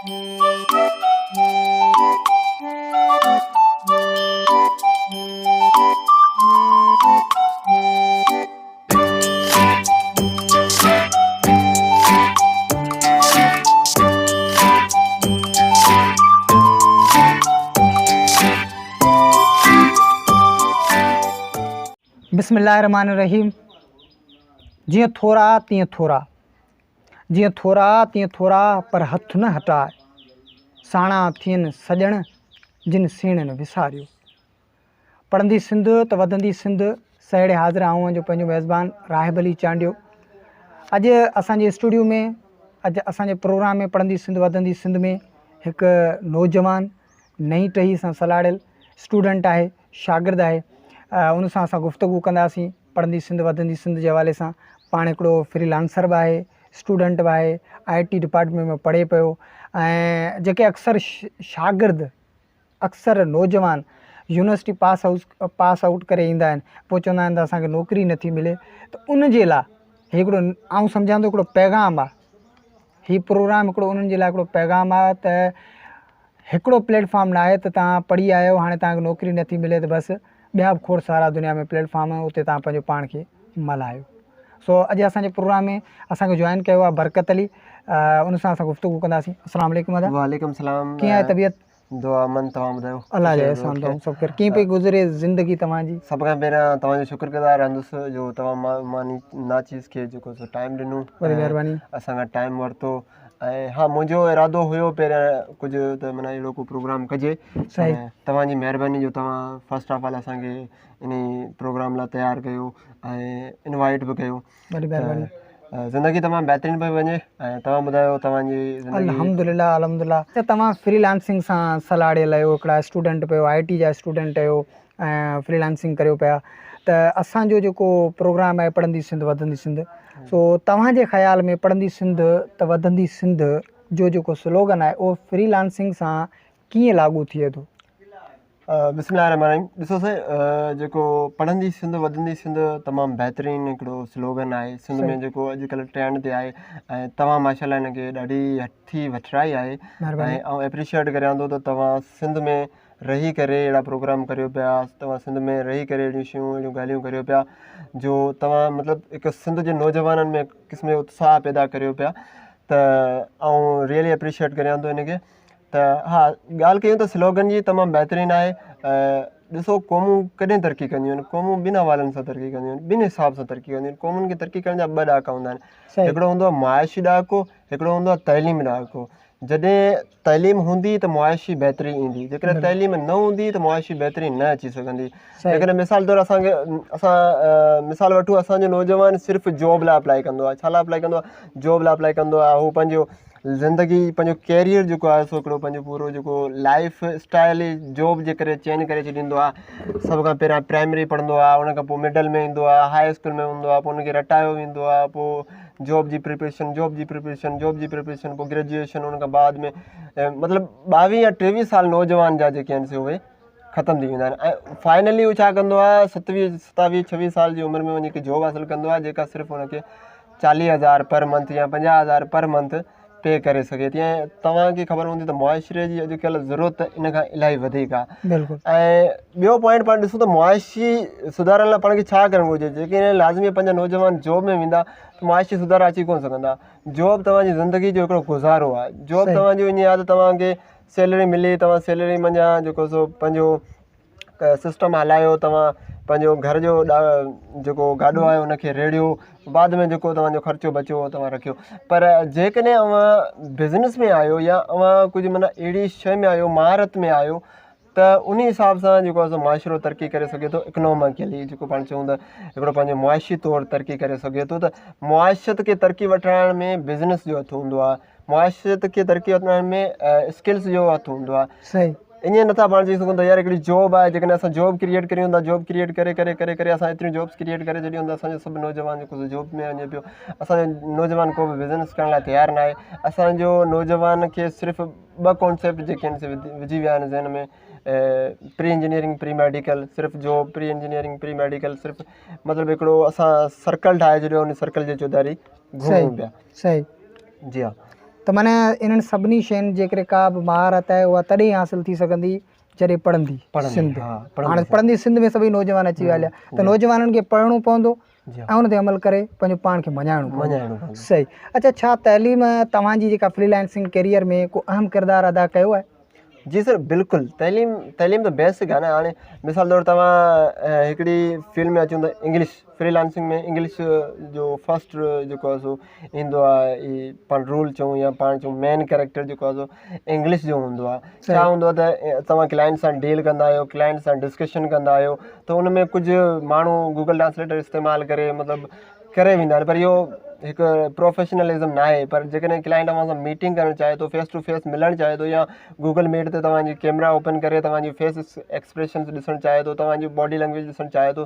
बिस्मिल्लाहिर्रहमानिर्रहीम। जियां थोरा तीअं थोरा, जियां थोरा तीअं थोरा, पर हथ न हटाए। साणा थियनि सॼण जिन सीणनि विसारियो। पढ़ंदी सिंध त वधंदी सिंध। सहेड़े हाज़िर आऊं जो पंहिंजो मेज़बान राहिब अली चांडियो। अॼु असांजे स्टूडियो में, अॼु असांजे प्रोग्राम में पढ़ंदी सिंध वधंदी सिंध में हिकु नौजवान नई टही सां सलाड़ियल स्टूडेंट आहे, शागिर्द आहे। उन सां असां गुफ़्तगू कंदासीं पढ़ंदी सिंध वधंदी सिंध जे हवाले सां। पाण हिकिड़ो फ्रीलांसर बि आहे, स्टूडेंट बि आहे, IT डिपार्टमेंट में पढ़े पियो। ऐं जेके अक्सर शागिर्द, अक्सर नौजवान यूनिवर्सिटी पास आउट करे ईंदा आहिनि, पोइ चवंदा आहिनि त असांखे नौकिरी नथी मिले। त उन जे लाइ हिकिड़ो आउं सम्झां थो हिकिड़ो पैगाम आहे। हीउ प्रोग्राम हिकिड़ो उन्हनि जे लाइ हिकिड़ो पैगाम आहे त हिकिड़ो प्लेटफॉर्म न आहे त तव्हां पढ़ी आयो, हाणे तव्हांखे नौकिरी नथी मिले त बसि ॿिया बि खोड़ सारा दुनिया में प्लेटफॉर्म आहे, उते तव्हां पंहिंजो पाण खे मल्हायो। सो अॼु असांजे प्रोग्राम में असांखे जॉइन कयो आहे बरकत अली। उन सां असां गुफ़्तगू कंदासीं। अस्सलाम वालेकुम दादा। वालेकुम सलाम। कीअं आहे तबियत? दुआ मन, तव्हां ॿुधायो? अल्लाह जा एहसान अथव सभु ख़ैर। कीअं पई गुज़रे ज़िंदगी तव्हांजी? सभ खां पहिरियां तव्हांजो शुक्रगुज़ार रहंदुसि जो तव्हां मानी नाचीज़ खे जेको सो टाइम ॾिनो, वरी महिरबानी। असांखां टाइम वरितो। ऐं हा, मुंहिंजो इरादो हुयो पहिरियां कुझु त माना अहिड़ो को प्रोग्राम कजे। सही। तव्हांजी महिरबानी जो तव्हां फस्ट ऑफ ऑल असांखे इन प्रोग्राम लाइ तयारु कयो ऐं इनवाइट बि कयो। वरी महिरबानी। ज़िंदगी तमामु बहितरीनु पई वञे। ऐं तव्हां ॿुधायो तव्हांजी ज़िंदगी? अल्हम्दुलिल्लाह अल्हम्दुलिल्लाह। त तव्हां फ्रीलांसिंग सां सलाड़ियल आहियो, हिकिड़ा स्टूडेंट पियो, IT जा स्टूडेंट आहियो ऐं फ्रीलांसिंग करियो पिया। त असांजो जेको प्रोग्राम आहे पढ़ंदी सिंध वधंदी सिंध, सो तव्हांजे ख़्याल में पढ़ंदी सिंध त वधंदी सिंध जो जेको स्लोगन आहे उहो फ्रीलांसिंग सां कीअं लागू थिए थो? बिस्मिल्लाहिर्रहमानिर्रहीम। ॾिसो साईं, जेको पढ़ंदी सिंध वधंदी सिंध तमामु बहितरीनु हिकिड़ो स्लोगन आहे सिंध में, जेको अॼुकल्ह ट्रेंड ते आहे। ऐं तव्हां माशाल्लाह हिनखे ॾाढी हथी वठराई आहे। ऐं आउं एप्रिशिएट करियां थो त तव्हां सिंध में रही करे अहिड़ा प्रोग्राम करियो पिया, तव्हां सिंध में रही करे अहिड़ियूं शयूं अहिड़ियूं ॻाल्हियूं करियो पिया जो तव्हां मतिलबु हिकु सिंध जे नौजवाननि में क़िस्म उत्साह पैदा करियो पिया। त आउं रियली एप्रिशिएट करियां थो हिनखे। त हा, ॻाल्हि कयूं त स्लोगन जी तमामु बहितरीनु आहे। ॾिसो, क़ौमूं कॾहिं तरक़ी कंदियूं आहिनि? क़ौमूं ॿिनि हवालनि सां तरक़ी कंदियूं आहिनि, ॿिनि हिसाब सां तरक़ी कंदियूं आहिनि। क़ौमुनि खे तरक़ी करण जा ॿ ॾाका हूंदा आहिनि। हिकिड़ो हूंदो आहे मुआशी ॾाको, हिकिड़ो हूंदो आहे तइलीमी ॾाको। जॾहिं तइलीम हूंदी त मुआशी बहितरी ईंदी, जेकॾहिं तइलीम न हूंदी त मुआशी बहितरी न अची सघंदी। जेकॾहिं मिसाल तौरु असां मिसाल वठूं, असांजो नौजवान सिर्फ़ु जॉब लाइ अप्लाई कंदो आहे। छा लाइ अप्लाई कंदो आहे? जॉब लाइ अप्लाई कंदो आहे। हू पंहिंजो ज़िंदगी, पंहिंजो कैरियर जेको आहे सो हिकिड़ो पंहिंजो पूरो जेको लाइफ स्टाइल ई जॉब जे करे चेंज करे छॾींदो आहे। सभ खां पहिरियां प्राइमरी पढ़ंदो आहे, उन खां पोइ मिडल में ईंदो आहे, हाई स्कूल में हूंदो आहे, पोइ उनखे रटायो वेंदो आहे, पोइ जॉब जी प्रिपरेशन, पोइ ग्रेजुएशन, उन खां बाद में मतिलबु 22 या 23 साल नौजवान जा जेके आहिनि से उहे ख़तमु थी वेंदा आहिनि। ऐं फाइनली उहो छा कंदो आहे? 27, 26 साल जी उमिरि में वञी हिकु जॉब हासिलु कंदो आहे, जेका सिर्फ़ु हुनखे 40,000 पर मंथ या 50,000 पर मंथ पे करे सघे थी। ऐं तव्हांखे ख़बर हूंदी त मुआशिरे जी अॼुकल्ह ज़रूरत इन खां इलाही वधीक आहे। बिल्कुलु। ऐं ॿियो पॉइंट पाण ॾिसूं त मुआशी सुधारण लाइ पाण खे छा करणु घुरिजे? जेके लाज़मी पंहिंजा नौजवान जॉब में वेंदा त मुआशी सुधार अची कोन सघंदा। जॉब तव्हांजी ज़िंदगी जो हिकिड़ो गुज़ारो आहे। जॉब तव्हांजो ईअं आहे त तव्हांखे सैलरी मिली, तव्हां सैलरी मंझां जेको सो पंहिंजो सिस्टम हलायो, तव्हां पंहिंजो घर जो जेको गाॾो आहे उनखे रेड़ियो, बाद में जेको तव्हांजो ख़र्चो बचियो उहो तव्हां रखियो। पर जेकॾहिं अव्हां बिज़नेस में आहियो या अव्हां कुझु माना अहिड़ी शइ में आहियो, महारत में आहियो, त उन हिसाब सां जेको आहे मुआशिरो तरक़ी करे सघे थो। इकनॉमिकली जेको पाण चऊं त हिकिड़ो पंहिंजो मुआशी तौरु तरक़ी करे सघे थो। त मुआशियत खे तरक़ी वठाइण में बिज़नेस जो हथु हूंदो आहे, मुआशियत खे तरक़ी वठाइण में स्किल्स जो हथु हूंदो आहे। सही। ईअं नथा पाण चई सघूं त यार हिकिड़ी जॉब आहे, जेकॾहिं असां जॉब क्रिएट करियूं था, जॉब क्रिएट करे करे करे करे असां एतिरियूं जॉब्स क्रिएट करे छॾियूं था, असांजो सभु नौजवान जेको जॉब में वञे पियो। असांजो नौजवान को बि बिज़नेस करण लाइ तयारु न आहे। असांजो नौजवान खे सिर्फ़ु 2 कॉन्सेप्ट जेके आहिनि से विझी विया आहिनि ज़हन में, प्री इंजीनियरिंग प्री मेडिकल, सिर्फ़ु job, pre engineering pre medical, सिर्फ़ु मतिलबु हिकिड़ो असां सर्कल ठाहे छॾियो, उन सर्कल जे चौधारी घुमूं पिया। सही। जी हा। त माना इन्हनि सभिनी शयुनि जेकॾहिं का बि महारत आहे उहा तॾहिं हासिलु थी सघंदी जॾहिं पढ़ंदी सिंध। हाणे पढ़ंदी सिंध में सभई नौजवान अची विया हलिया त नौजवाननि खे पढ़णो पवंदो ऐं उन ते अमल करे पंहिंजो पाण खे मञाइणो पवंदो। सही। अच्छा, छा तइलीम तव्हांजी जेका फ्रीलांसिंग कैरियर में को अहम किरदारु अदा कयो आहे? जी सर, बिल्कुलु। तइलीम त बेसिक आहे न। हाणे मिसाल तौरु तव्हां हिकिड़ी फील्ड में अचूं त इंग्लिश फ्रीलांसिंग में इंग्लिश जो फस्ट जेको आहे सो ईंदो आहे, ई पाण रूल चऊं या पाण चऊं मेन कैरेक्टर जेको आहे सो इंग्लिश जो हूंदो आहे। छा हूंदो आहे त तव्हां क्लाइंट सां डील कंदा आहियो, क्लाइंट सां डिस्कशन कंदा आहियो, त उन में कुझु माण्हू गूगल ट्रांसलेटर इस्तेमालु करे मतिलबु करे वेंदा आहिनि, पर इहो हिकु प्रोफेशनलिज़म न आहे। पर जेकॾहिं क्लाइंट तव्हां सां मीटिंग करणु चाहे थो, फेस टू फेस मिलणु चाहे थो, या गूगल मीट ते तव्हांजी कैमरा ओपन करे तव्हांजी फेस एक्सप्रेशन्स ॾिसणु चाहे थो, तव्हांजी बॉडी लैंग्वेज ॾिसणु चाहे थो,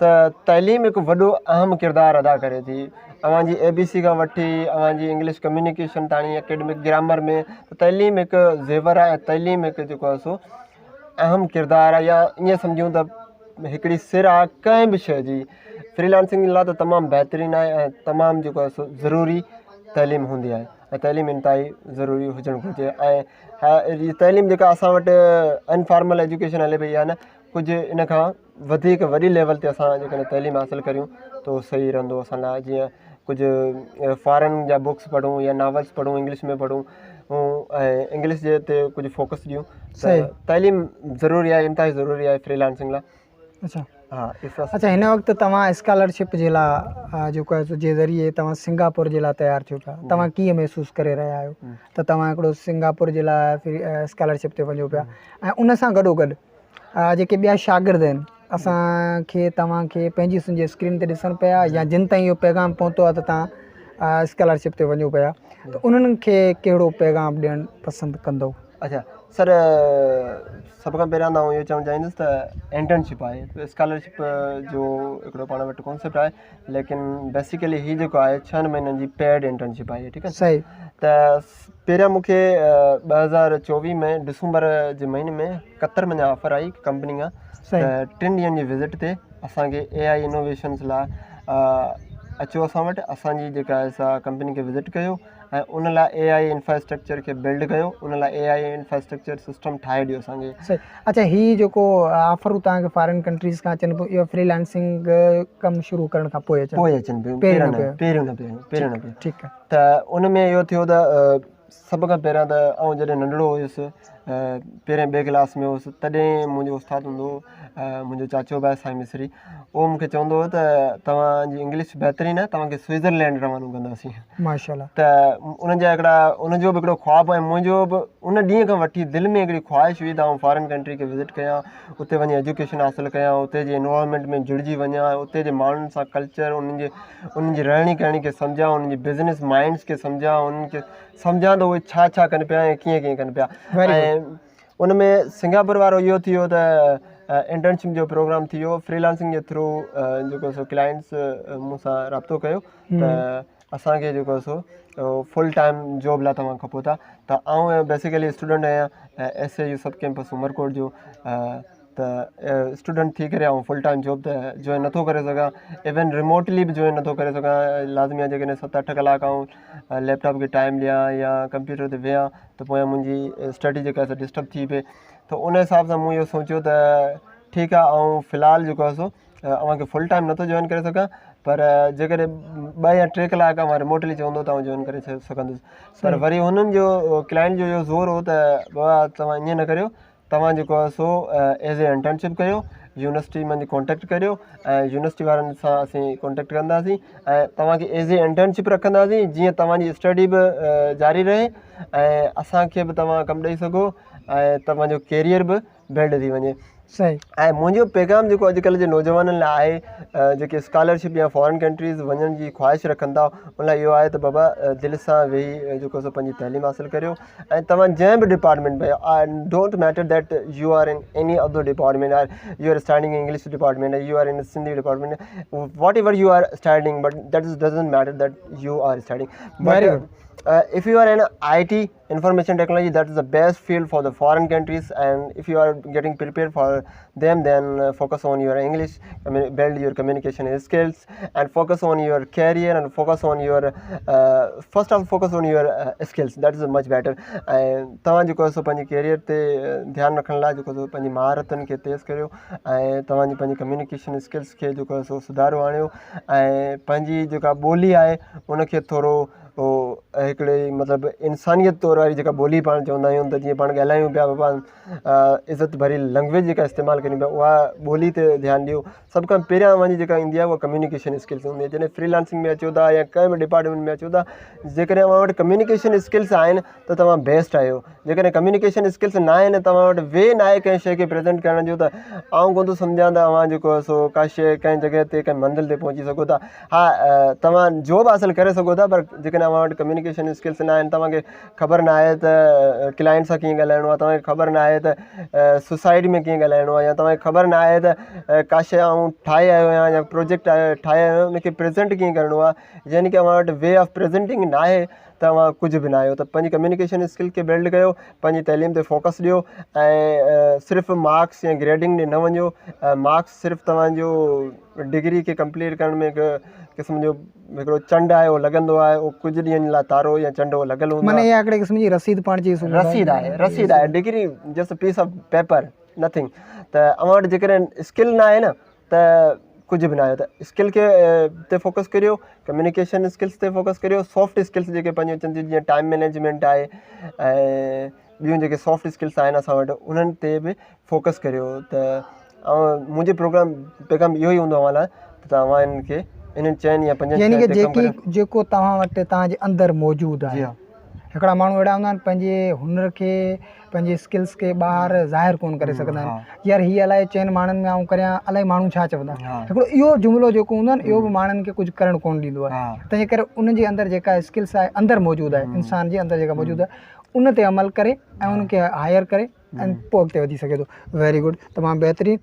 त तइलीम हिकु वॾो अहम किरदारु अदा करे थी। अव्हांजी ABC खां वठी अव्हांजी इंग्लिश कम्युनिकेशन ताणी, एकेडमिक ग्रामर में तइलीम हिकु ज़ेवर आहे। तइलीम हिकु जेको आहे सो अहम किरदारु आहे, या ईअं सम्झूं त हिकिड़ी सिर आहे कंहिं बि शइ जी। फ्रीलांसिंग लाइ त तमामु बहितरीनु आहे ऐं तमामु जेको आहे सो ज़रूरी तइलीम हूंदी आहे ऐं तइलीम इंतिहाई ज़रूरी हुजणु घुरिजे। ऐं तइलीम जेका असां वटि अनफॉर्मल एजुकेशन हले पई आहे न, कुझु इन खां वधीक वॾी लेवल ते असां जेकॾहिं तइलीम हासिलु करियूं त उहो सही रहंदो असां लाइ। जीअं कुझु फॉरेन जा बुक्स पढ़ूं या नॉवल्स पढ़ूं, इंग्लिश में पढ़ूं ऐं इंग्लिश जे ते कुझु फोकस ॾियूं, त तइलीम ज़रूरी आहे, इंतिहाई ज़रूरी आहे फ्रीलांसिंग लाइ। अच्छा हा। अच्छा, हिन वक़्तु तव्हां स्कॉलरशिप जे लाइ जेको आहे जे ज़रिए तव्हां सिंगापुर जे लाइ तयारु थियो पिया, तव्हां कीअं महसूसु करे रहिया आहियो त तव्हां हिकिड़ो सिंगापुर जे लाइ स्कॉलरशिप ते वञो पिया, ऐं उन सां गॾोगॾु जेके ॿिया शागिर्द आहिनि असांखे तव्हांखे पंहिंजी मुंहिंजे स्क्रीन ते ॾिसणु पिया, या जिन ताईं इहो पैगाम पहुतो आहे त तव्हां स्कॉलरशिप ते वञो पिया, त उन्हनि खे कहिड़ो पैगाम ॾियणु पसंदि कंदो? अच्छा सर, सभ खां पहिरियां त इहो चवणु चाहींदुसि त इंटर्नशिप आहे। स्कॉलरशिप जो हिकिड़ो पाण वटि कॉन्सेप्ट आहे, लेकिन बेसिकली हीअ जेको आहे 6 महीननि जी पेड इंटर्नशिप आहे। ठीकु आहे। सही। त पहिरियां मूंखे 2024 में डिसंबर जे महीने में कतर में ऑफर आई कंपनी खां, त 3 ॾींहंनि जी विज़िट ते असांखे AI इनोवेशन्स लाइ अचो असां वटि। असांजी जेका आहे सा कंपनी खे विज़िट कयो ऐं उन लाइ AI इंफ्रास्ट्रक्चर खे बिल्ड कयो, उन लाइ AI इंफ्रास्ट्रक्चर सिस्टम ठाहे ॾियो असांखे। सही। अच्छा, हीअ जेको ऑफरूं तव्हांखे फॉरेन कंट्रीज़ खां अचनि पियूं, इहो फ्रीलांसिंग कमु शुरू करण खां पोइ अचनि पियूं? पहिरियों न पियो। ठीकु आहे। त उन में इहो थियो त सभ खां पहिरियां त जॾहिं नंढड़ो हुयुसि, पहिरें ॿिए क्लास में हुयुसि, तॾहिं मुंहिंजो उस्तादु हूंदो हो, मुंहिंजो चाचो भाई साईं मिस्री, उहो मूंखे चवंदो हो त तव्हांजी इंग्लिश बहितरीनु आहे, तव्हांखे स्विट्ज़रलैंड रवानो कंदासीं। माशाल्लाह। त उनजो बि हिकिड़ो ख्वाबु, ऐं मुंहिंजो बि उन ॾींहं खां वठी दिलि में हिकिड़ी ख़्वाहिश हुई त आउं फॉरेन कंट्री खे विज़िट कयां, उते वञी एजुकेशन हासिलु कयां, उते जे इन्वायरमेंट में जुड़िजी वञा, उते जे माण्हुनि सां कल्चर, उन्हनि जी रहणी करणी खे सम्झां, उन्हनि जी बिज़नेस माइंड्स खे सम्झां, उन्हनि खे सम्झां त उहे छा छा कनि पिया ऐं कीअं कनि पिया। ऐं उन में सिंगापुर वारो इहो थी वियो त इंटर्नशिप जो प्रोग्राम थी वियो, फ्रीलांसिंग जे थ्रू जेको सो क्लाइंट्स मूंसां राब्तो कयो त असांखे जेको सो फुल टाइम जॉब लाइ तव्हां खपो था। त आउं बेसिकली स्टूडेंट आहियां SAU सब कैंपस उमरकोट जो, त स्टूडेंट थी करे आउं फुल टाइम जॉब त जॉइन नथो करे सघां, इवन रिमोटली बि जॉइन नथो करे सघां। लाज़मी आहे जेकॾहिं 7-8 कलाक आउं लैपटॉप खे टाइम ॾियां या कंप्यूटर ते वेहां त पोइ मुंहिंजी स्टडी जेका आहे डिस्टर्ब थी पए। त उन हिसाब सां मूं इहो सोचियो त ठीकु आहे, ऐं फ़िलहालु जेको आहे सो अव्हांखे फुल टाइम नथो जॉइन करे सघां, पर जेकॾहिं 2 या 3 कलाक मां रिमोटली चवंदो त आउं जॉइन करे सघंदुसि। पर वरी हुननि जो क्लाइंट जो इहो ज़ोर हो त बाबा तव्हां ईअं न करियो, तव्हां जेको आहे सो एज़ ए इंटर्नशिप कयो, यूनिवर्सिटी में कॉन्टेक्ट करियो, ऐं यूनिवर्सिटी वारनि सां असीं कॉन्टेक्ट कंदासीं ऐं तव्हांखे एज़ ए इंटर्नशिप रखंदासीं, जीअं तव्हांजी स्टडी बि जारी रहे ऐं असांखे बि तव्हां कमु ॾेई सघो ऐं तव्हांजो कैरियर बि बिल्ड थी वञे। सही। ऐं मुंहिंजो पैगाम जेको अॼुकल्ह जे नौजवाननि लाइ आहे, जेके स्कॉलरशिप या फॉरेन कंट्रीज़ वञण जी ख़्वाहिश रखनि था, उन लाइ इहो आहे त बाबा दिलि सां वेही जेको सो पंहिंजी तइलीम हासिलु करियो, ऐं तव्हां जंहिं बि डिपार्टमेंट में, don't matter that you are in any other department, you are studying English department, you are in Sindhi department, whatever you are studying, but that doesn't matter that you are studying. But if you are in IT, information technology, that is the best field for the foreign countries, and if you are getting prepared for for them, then focus on your English, build your communication skills, and focus on your career, and focus on your first of all focus on your skills. That is much better. ऐं तव्हां जेको आहे सो पंहिंजे career ते ध्यानु रखण लाइ जेको सो पंहिंजी महारतुनि खे तेज़ करियो ऐं तव्हांजी पंहिंजी कम्युनिकेशन स्किल्स खे जेको आहे सो सुधारो आणियो ऐं पंहिंजी जेका ॿोली आहे उनखे थोरो हिकिड़े मतिलबु इंसानियत तौरु वारी जेका ॿोली पाण चवंदा आहियूं त जीअं पाण ॻाल्हायूं पिया पाण इज़त भरी लैंग्वेज जेका इस्तेमालु कयूं पिया उहा ॿोली ते ध्यानु ॾियो सभ खां पहिरियां वञी जेका ईंदी आहे उहा कम्युनिकेशन स्किल्स हूंदी आहे जॾहिं फ्रीलांसिंग में अचो था या कंहिं बि डिपार्टमेंट में अचो था जेकॾहिं तव्हां वटि कम्युनिकेशन स्किल्स आहिनि त तव्हां बेस्ट आहियो जेकॾहिं कम्युनिकेशन स्किल्स न आहिनि तव्हां वटि वे न आहे कंहिं शइ खे प्रेज़ेंट करण जो त आउं कोन थो सम्झां त तव्हां जेको आहे सो का शइ कंहिं जॻह ते कंहिं मंज़िल ते पहुची सघो था हा तव्हां जॉब हासिलु करे सघो था पर जेकॾहिं तव्हां वटि कम्युनिकेशन स्किल्स न आहिनि तव्हांखे ख़बर न आहे त क्लाइंट सां कीअं ॻाल्हाइणो आहे तव्हांखे ख़बर न आहे त सोसाइटी में कीअं ॻाल्हाइणो आहे या तव्हांखे ख़बर न आहे त का शइ आउं ठाहे आयो आहियां या प्रोजेक्ट ठाहे आयो आहियां उनखे प्रेज़ेंट कीअं करिणो आहे यानी की तव्हां वटि वे ऑफ प्रेज़ेंटिंग न आहे तव्हां कुझु बि न आहियो त पंहिंजी कम्युनिकेशन स्किल खे बिल्ड कयो पंहिंजी तइलीम ते फोकस ॾियो ऐं सिर्फ़ु मार्क्स या ग्रेडिंग ॾे न वञो मार्क्स सिर्फ़ु तव्हांजो डिग्री खे कंप्लीट करण में हिकु क़िस्म जो हिकिड़ो चंड आहे उहो लॻंदो आहे उहो कुझु ॾींहंनि लाइ तारो या चंड उहो लॻियलु हूंदो आहे हिकिड़े क़िस्म जी रसीद पाण चई सघूं रसीद आहे degree just a piece of paper nothing त अव्हां वटि जेकॾहिं स्किल न आहे न त कुझु बि न आहे त स्किल खे ते फोकस करियो कम्युनिकेशन स्किल्स ते फोकस करियो सॉफ्ट स्किल्स जेके पंहिंजियूं अचनि थियूं जीअं टाइम मैनेजमेंट आहे ऐं ॿियूं जेके सॉफ्ट स्किल्स आहिनि असां वटि उन्हनि ते बि फोकस करियो त मुंहिंजे प्रोग्राम पैगाम इहो ई हूंदो अव्हां लाइ त तव्हां इनखे इन्हनि चइनि या पंजनि यानी कि जेको तव्हां वटि तव्हांजे अंदरि मौजूदु आहे हिकिड़ा माण्हू अहिड़ा हूंदा आहिनि पंहिंजे हुनर खे पंहिंजे स्किल्स खे ॿाहिरि ज़ाहिर कोन करे सघंदा आहिनि यार हीअ अलाए चइनि माण्हुनि में आऊं करियां अलाए माण्हू छा चवंदा हिकिड़ो इहो जुमिलो जेको हूंदो आहे इहो बि माण्हुनि खे कुझु करणु कोन ॾींदो आहे तंहिंजे करे उनजे अंदरि जेका स्किल्स आहे अंदरि मौजूदु आहे इंसान जे अंदरि जेका मौजूदु आहे उन ते अमल करे ऐं उनखे हायर करे ऐं पोइ अॻिते वधी सघे थो वेरी गुड तमामु बहितरीनु